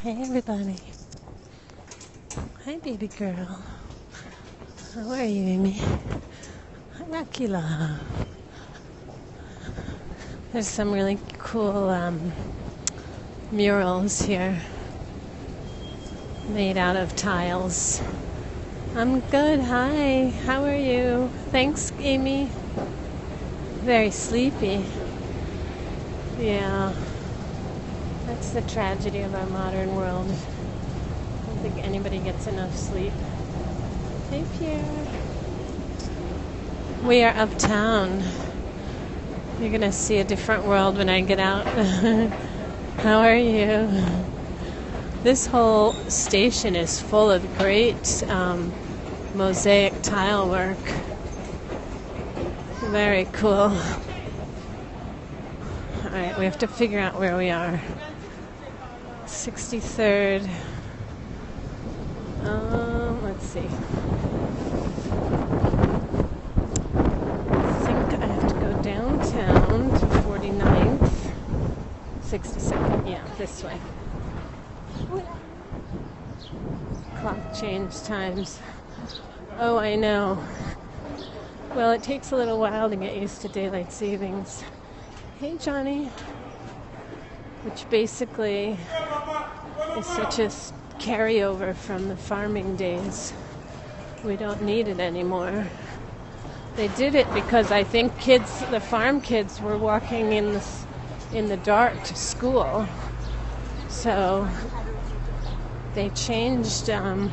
Hey everybody. Hi baby girl. How are you, Amy? Hi Rakila. There's some really cool murals here made out of tiles. I'm good. Hi. How are you? Thanks, Amy. Very sleepy. Yeah. That's the tragedy of our modern world. I don't think anybody gets enough sleep. Hey, Pierre. We are uptown. You're going to see a different world when I get out. How are you? This whole station is full of great mosaic tile work. Very cool. All right, we have to figure out where we are. 63rd. Let's see. I think I have to go downtown to 49th. 62nd. Yeah, this way. Clock change times. Oh, I know. Well, it takes a little while to get used to daylight savings. Hey, Johnny. Which basically is such a carryover from the farming days. We don't need it anymore. They did it because I think the farm kids were walking in the dark to school. So they changed daylight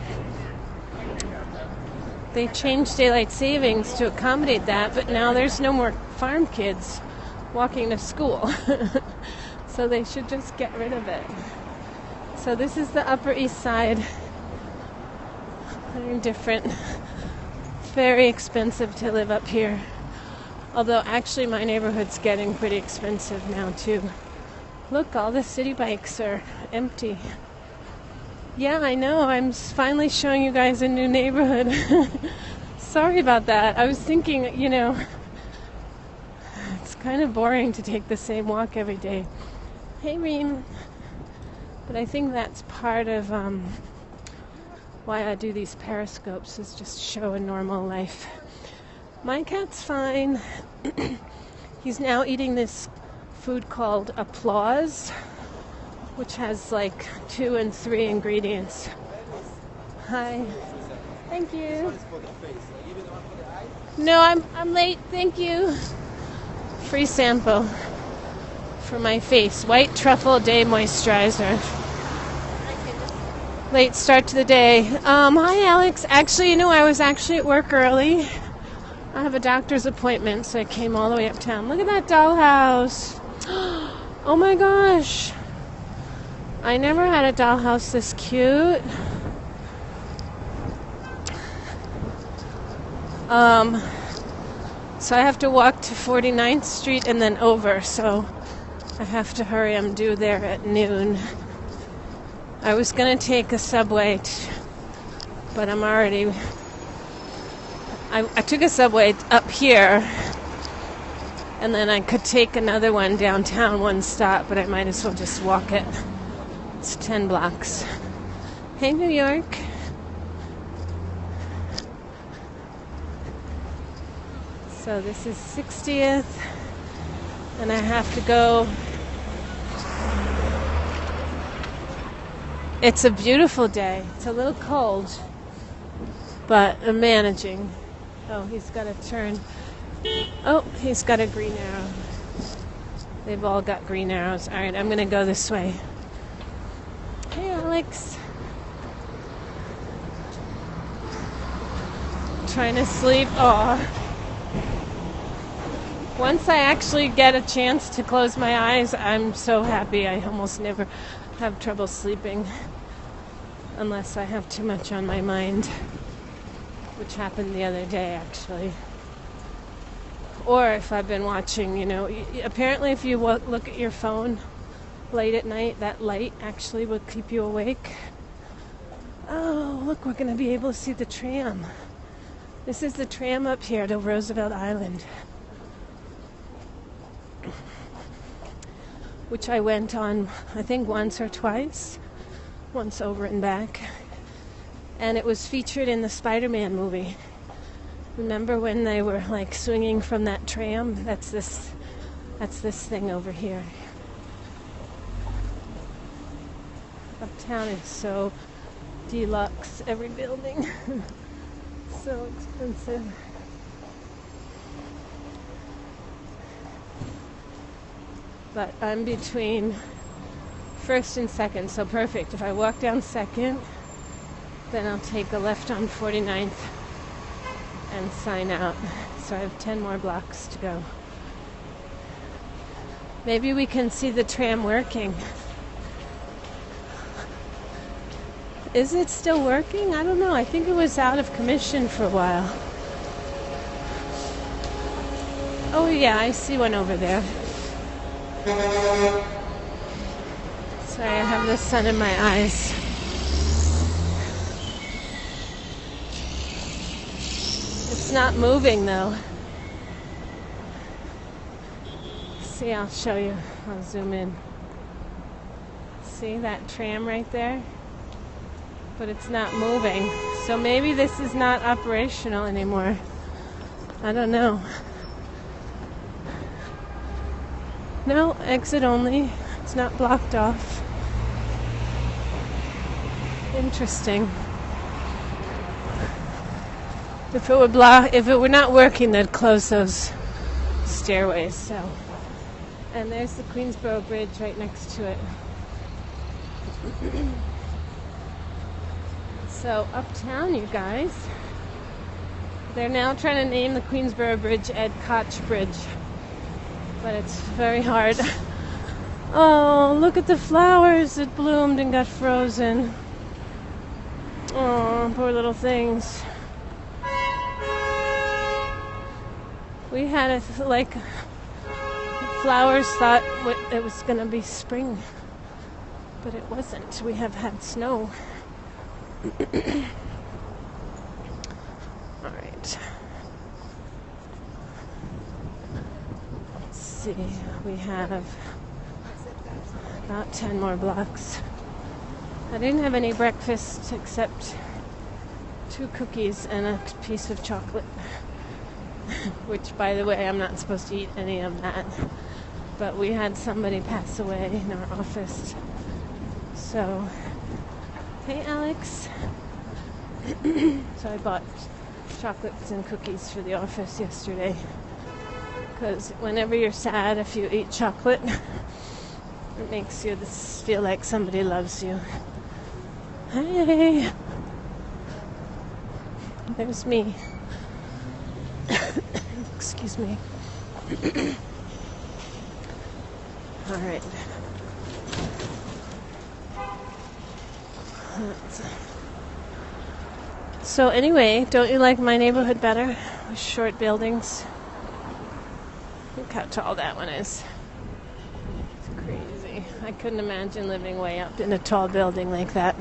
savings to accommodate that, but now there's no more farm kids walking to school. So they should just get rid of it. So this is the Upper East Side. Very different. It's very expensive to live up here. Although actually my neighborhood's getting pretty expensive now too. Look, all the city bikes are empty. Yeah, I know. I'm finally showing you guys a new neighborhood. Sorry about that. I was thinking, it's kind of boring to take the same walk every day. Hey, Reem. But I think that's part of why I do these periscopes, is just show a normal life. My cat's fine. He's now eating this food called Applause, which has like 2 and 3 ingredients. Hi. Thank you. No, I'm late. Thank you. Free sample for my face. White Truffle Day Moisturizer. Late start to the day. Hi, Alex. Actually, I was actually at work early. I have a doctor's appointment, so I came all the way uptown. Look at that dollhouse. Oh my gosh. I never had a dollhouse this cute. So I have to walk to 49th Street and then over, so I have to hurry. I'm due there at noon. I was going to take a subway, but I'm already... I took a subway up here, and then I could take another one downtown, one stop, but I might as well just walk it. It's 10 blocks. Hey, New York. So this is 60th, and I have to go. It's a beautiful day. It's a little cold, but I'm managing. Oh, he's got a turn. Oh, he's got a green arrow. They've all got green arrows. All right, I'm going to go this way. Hey, Alex. Trying to sleep. Oh. Once I actually get a chance to close my eyes, I'm so happy. I almost never have trouble sleeping unless I have too much on my mind, which happened the other day, actually. Or if I've been watching, apparently if you look at your phone late at night, that light actually will keep you awake. Oh, look, we're going to be able to see the tram. This is the tram up here to Roosevelt Island, which I went on, I think, once or twice. once over and back. And it was featured in the Spider-Man movie. Remember when they were like swinging from that tram? That's this thing over here. Uptown is so deluxe, every building. So expensive. But I'm between first and second, so perfect. If I walk down second, then I'll take a left on 49th and sign out. So I have 10 more blocks to go. Maybe we can see the tram working. Is it still working? I don't know. I think it was out of commission for a while. Oh yeah, I see one over there. Sorry, I have the sun in my eyes. It's not moving though. See, I'll show you. I'll zoom in. See that tram right there? But it's not moving. So maybe this is not operational anymore. I don't know. No, exit only. It's not blocked off. Interesting. If it were not working, they'd close those stairways. So, and there's the Queensboro Bridge right next to it. So uptown, you guys, they're now trying to name the Queensboro Bridge Ed Koch Bridge, but it's very hard. Oh, look at the flowers that bloomed and got frozen. Oh, poor little things. We had flowers thought it was going to be spring, but it wasn't. We have had snow. All right. Let's see. We have about 10 more blocks. I didn't have any breakfast except 2 cookies and a piece of chocolate. Which, by the way, I'm not supposed to eat any of that. But we had somebody pass away in our office. So, hey Alex. So I bought chocolates and cookies for the office yesterday. Because whenever you're sad, if you eat chocolate, it makes you feel like somebody loves you. Hey! There's me. Excuse me. All right. So anyway, don't you like my neighborhood better? With short buildings. Look how tall that one is. It's crazy. I couldn't imagine living way up in a tall building like that.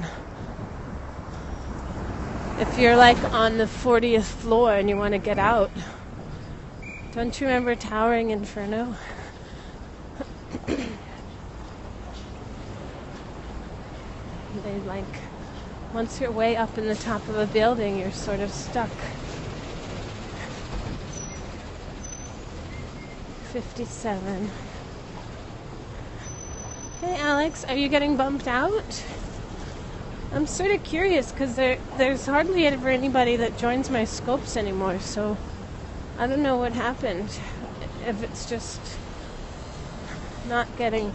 If you're like on the 40th floor and you want to get out, don't you remember Towering Inferno? They once you're way up in the top of a building, you're sort of stuck. 57. Hey Alex, are you getting bumped out? I'm sort of curious because there's hardly ever anybody that joins my scopes anymore, so I don't know what happened. If it's just not getting...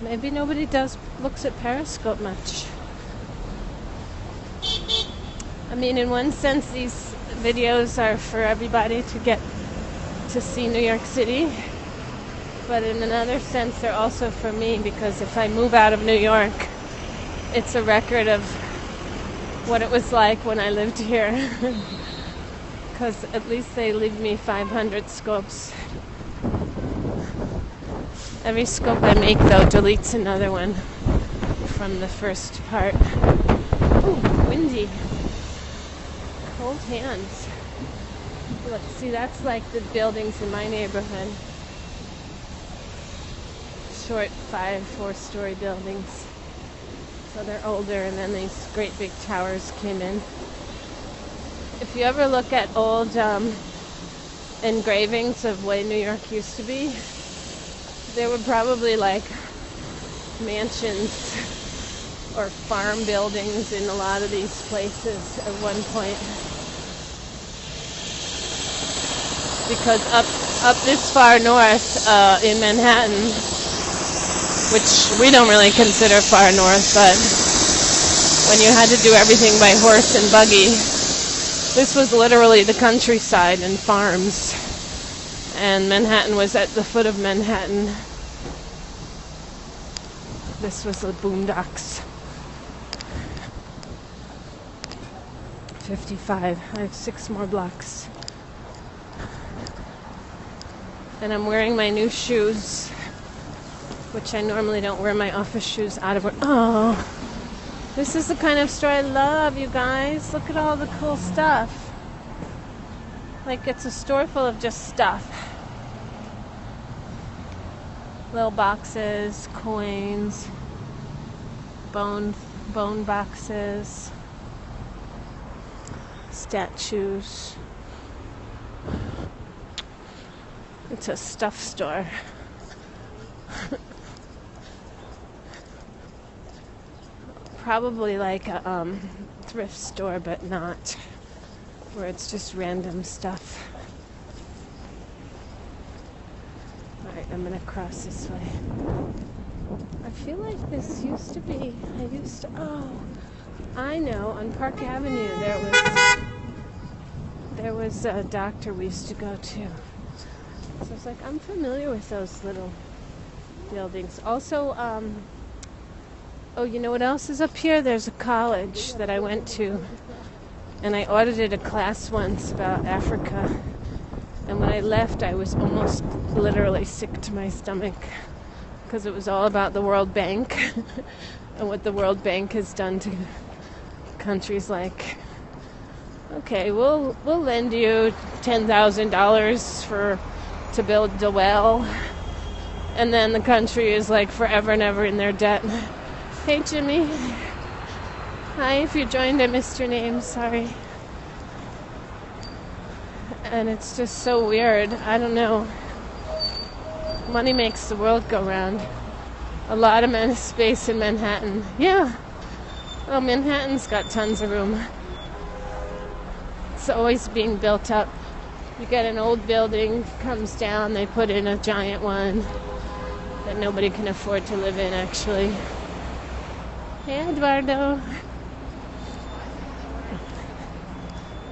maybe nobody looks at Periscope much. I mean, in one sense, these videos are for everybody to get to see New York City. But in another sense, they're also for me, because if I move out of New York, it's a record of what it was like when I lived here. Because at least they leave me 500 scopes. Every scope I make, though, deletes another one from the first part. Ooh, windy. Cold hands. Look, see, that's like the buildings in my neighborhood. short 4-story buildings. So they're older, and then these great big towers came in. If you ever look at old engravings of what New York used to be, there were probably like mansions or farm buildings in a lot of these places at one point. Because up this far north in Manhattan, which we don't really consider far north, but when you had to do everything by horse and buggy, this was literally the countryside and farms. And Manhattan was at the foot of Manhattan. This was the boondocks. 55. I have 6 more blocks. And I'm wearing my new shoes, which I normally don't wear my office shoes out of work. Oh, this is the kind of store I love, you guys. Look at all the cool stuff. Like it's a store full of just stuff. Little boxes, coins, bone boxes, statues. It's a stuff store. Probably like a thrift store, but not, where it's just random stuff. Alright, I'm gonna cross this way. I feel like this used to be, I know, on Park Avenue there was a doctor we used to go to. So I was like, I'm familiar with those little buildings. Also, you know what else is up here? There's a college that I went to, and I audited a class once about Africa. And when I left, I was almost literally sick to my stomach, because it was all about the World Bank and what the World Bank has done to countries like, okay, we'll lend you $10,000 to build a well, and then the country is like forever and ever in their debt. Hey, Jimmy. Hi, if you joined, I missed your name. Sorry. And it's just so weird. I don't know. Money makes the world go round. A lot of space in Manhattan. Yeah. Oh, Manhattan's got tons of room. It's always being built up. You get an old building, comes down, they put in a giant one that nobody can afford to live in, actually. Hey, Eduardo.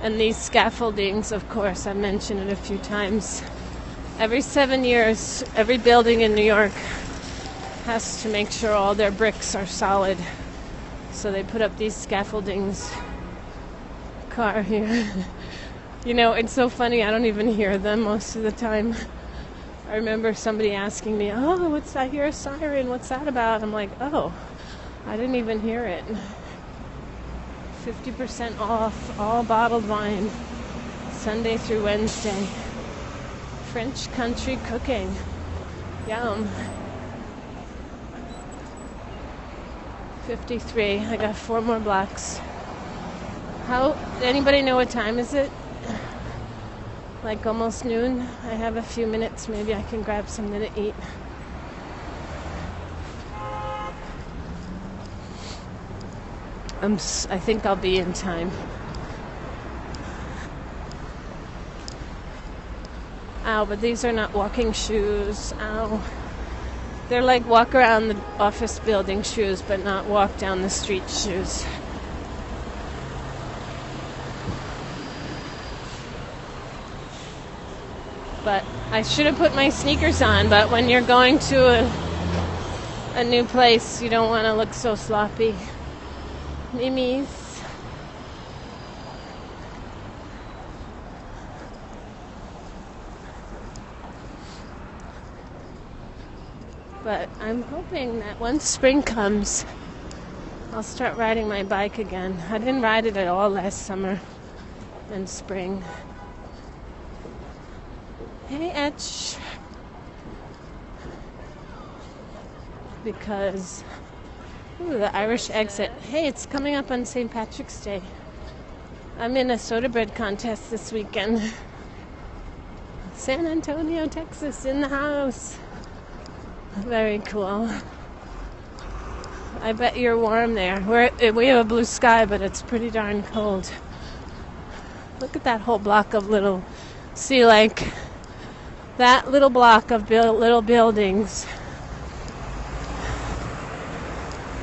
And these scaffoldings, of course, I've mentioned it a few times. Every 7 years, every building in New York has to make sure all their bricks are solid. So they put up these scaffoldings. Car here. You know, it's so funny, I don't even hear them most of the time. I remember somebody asking me, I hear a siren, what's that about? I'm like, I didn't even hear it. 50% off all bottled wine, Sunday through Wednesday. French country cooking. Yum. 53. I got 4 more blocks. Anybody know what time is it? Like almost noon. I have a few minutes. Maybe I can grab something to eat. I think I'll be in time. Ow, but these are not walking shoes. Ow. They're like walk around the office building shoes, but not walk down the street shoes. But I should have put my sneakers on, but when you're going to a new place, you don't want to look so sloppy. Mimis. But I'm hoping that once spring comes, I'll start riding my bike again. I didn't ride it at all last summer and spring. Hey, Etch. because the Irish exit. Hey, it's coming up on St. Patrick's Day. I'm in a soda bread contest this weekend. San Antonio, Texas, in the house. Very cool. I bet you're warm there. We have a blue sky, but it's pretty darn cold. Look at that whole block of little, see, like that little block of little buildings.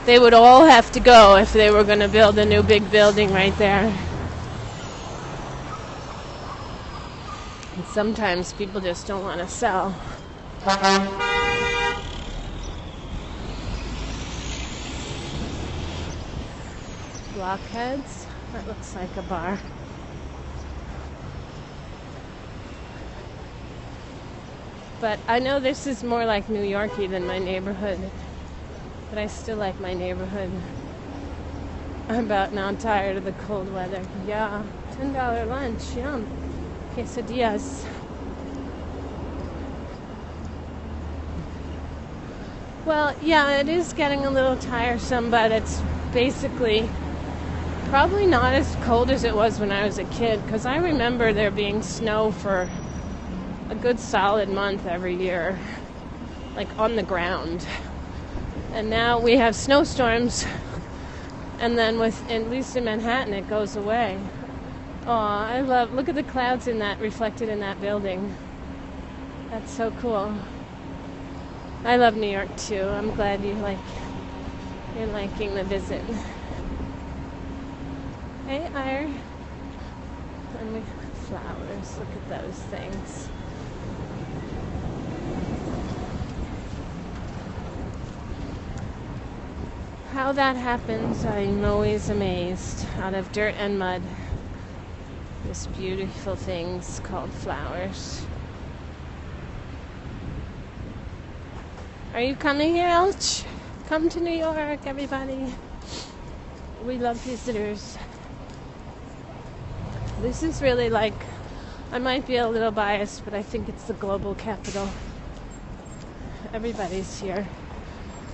They would all have to go if they were going to build a new big building right there. And sometimes people just don't want to sell. Blockheads. That looks like a bar. But I know this is more like New Yorkie than my neighborhood. But I still like my neighborhood. I'm about now tired of the cold weather. Yeah, $10 lunch, yum. Quesadillas. Well, yeah, it is getting a little tiresome, but it's basically probably not as cold as it was when I was a kid, because I remember there being snow for a good solid month every year, like on the ground. And now we have snowstorms, and then at least in Manhattan, it goes away. Oh, look at the clouds reflected in that building. That's so cool. I love New York too. I'm glad you're liking the visit. Hey, Ire. And flowers. Look at those things. How that happens, I'm always amazed. Out of dirt and mud, this beautiful things called flowers. Are you coming here, Elch? Come to New York, everybody. We love visitors. This is really like, I might be a little biased, but I think it's the global capital. Everybody's here.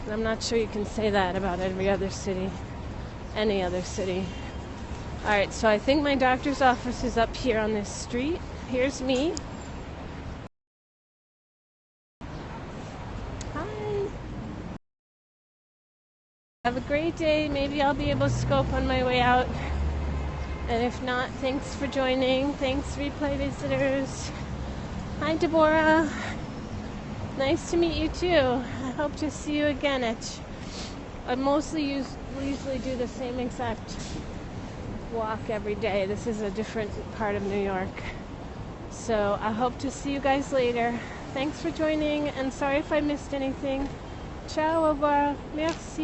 And I'm not sure you can say that about every other city, any other city. All right, so I think my doctor's office is up here on this street. Here's me. Hi. Have a great day. Maybe I'll be able to scope on my way out. And if not, thanks for joining. Thanks, replay visitors. Hi, Deborah. Nice to meet you too. I hope to see you again. I usually do the same exact walk every day. This is a different part of New York. So I hope to see you guys later. Thanks for joining, and sorry if I missed anything. Ciao, au revoir. Merci.